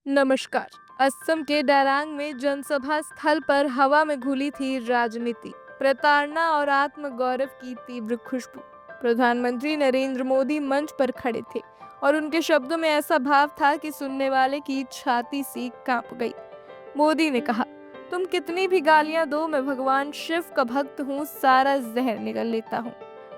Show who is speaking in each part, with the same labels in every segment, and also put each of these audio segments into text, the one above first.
Speaker 1: नमस्कार। असम के डारांग में जनसभा स्थल पर हवा में घुली थी राजनीति, प्रताड़ना और आत्मगौरव की तीव्र खुशबू। प्रधानमंत्री नरेंद्र मोदी मंच पर खड़े थे और उनके शब्दों में ऐसा भाव था कि सुनने वाले की छाती सी कांप गई। मोदी ने कहा, तुम कितनी भी गालियां दो, मैं भगवान शिव का भक्त हूँ, सारा जहर निगल लेता हूँ।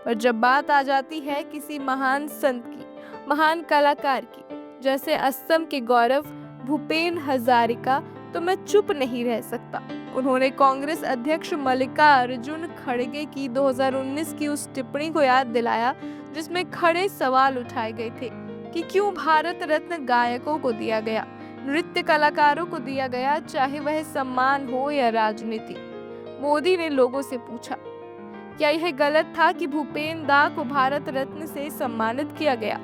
Speaker 1: पर जब बात आ जाती है किसी महान संत की, महान कलाकार की, जैसे असम के गौरव भूपेन हजारिका, तो मैं चुप नहीं रह सकता। उन्होंने कांग्रेस अध्यक्ष मल्लिकार्जुन खड़गे की 2019 की उस टिप्पणी को याद दिलाया जिसमें खड़े सवाल उठाए गए थे कि क्यों भारत रत्न गायकों को दिया गया, नृत्य कलाकारों को दिया गया, चाहे वह सम्मान हो या राजनीति। मोदी ने लोगों से पूछा, क्या यह गलत था कि भूपेन दा को भारत रत्न से सम्मानित किया गया?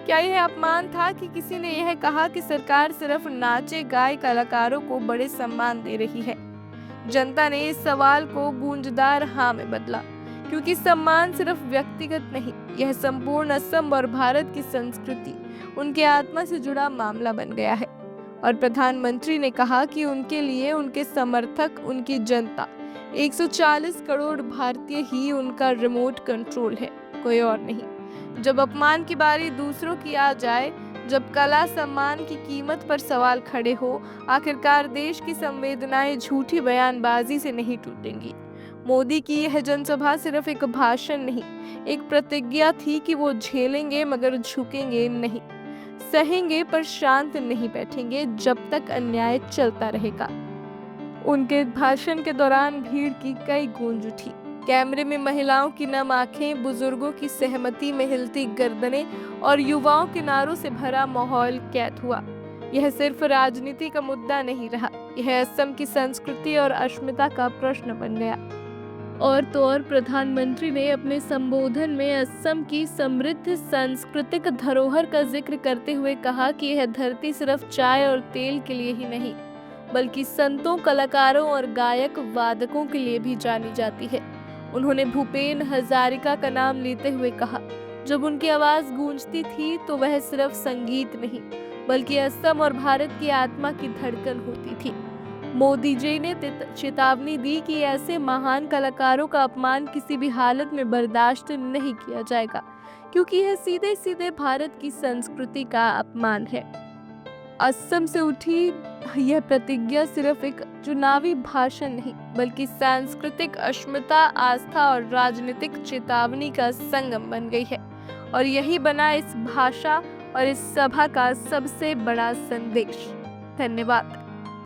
Speaker 1: क्या यह अपमान था कि किसी ने यह कहा कि सरकार सिर्फ नाचे गाए कलाकारों को बड़े सम्मान दे रही है? जनता ने इस सवाल को गूंजदार हाँ में बदला, क्योंकि सम्मान सिर्फ व्यक्तिगत नहीं, यह संपूर्ण असम और भारत की संस्कृति, उनके आत्मा से जुड़ा मामला बन गया है। और प्रधानमंत्री ने कहा कि उनके लिए उनके समर्थक, उनकी जनता, 140 करोड़ भारतीय ही उनका रिमोट कंट्रोल है, कोई और नहीं। जब अपमान की बारी दूसरों की आ जाए, जब कला सम्मान की कीमत पर सवाल खड़े हो, आखिरकार देश की संवेदनाएं झूठी बयानबाजी से नहीं टूटेंगी। मोदी की यह जनसभा सिर्फ एक भाषण नहीं, एक प्रतिज्ञा थी कि वो झेलेंगे मगर झुकेंगे नहीं, सहेंगे पर शांत नहीं बैठेंगे जब तक अन्याय चलता रहेगा। उनके भाषण के दौरान भीड़ की कई गूंज उठी। कैमरे में महिलाओं की नम आंखें, बुजुर्गों की सहमति में हिलती गर्दनें और युवाओं के नारों से भरा माहौल कैद हुआ। यह सिर्फ राजनीति का मुद्दा नहीं रहा, यह असम की संस्कृति और अस्मिता का प्रश्न बन गया। और तो और प्रधानमंत्री ने अपने संबोधन में असम की समृद्ध सांस्कृतिक धरोहर का जिक्र करते हुए कहा कि यह धरती सिर्फ चाय और तेल के लिए ही नहीं, बल्कि संतों, कलाकारों और गायक वादकों के लिए भी जानी जाती है। उन्होंने भूपेन हजारिका का नाम लेते हुए कहा, जब उनकी आवाज गूंजती थी तो वह सिर्फ संगीत नहीं, बल्कि असम और भारत की आत्मा की धड़कन होती थी। मोदी जी ने चेतावनी दी कि ऐसे महान कलाकारों का अपमान किसी भी हालत में बर्दाश्त नहीं किया जाएगा, क्योंकि यह सीधे सीधे भारत की संस्कृति का अपमान है। असम से उठी यह प्रतिज्ञा सिर्फ एक चुनावी भाषण नहीं, बल्कि सांस्कृतिक अस्मिता, आस्था और राजनीतिक चेतावनी का संगम बन गई है। और यही बना इस भाषा और इस सभा का सबसे बड़ा संदेश। धन्यवाद।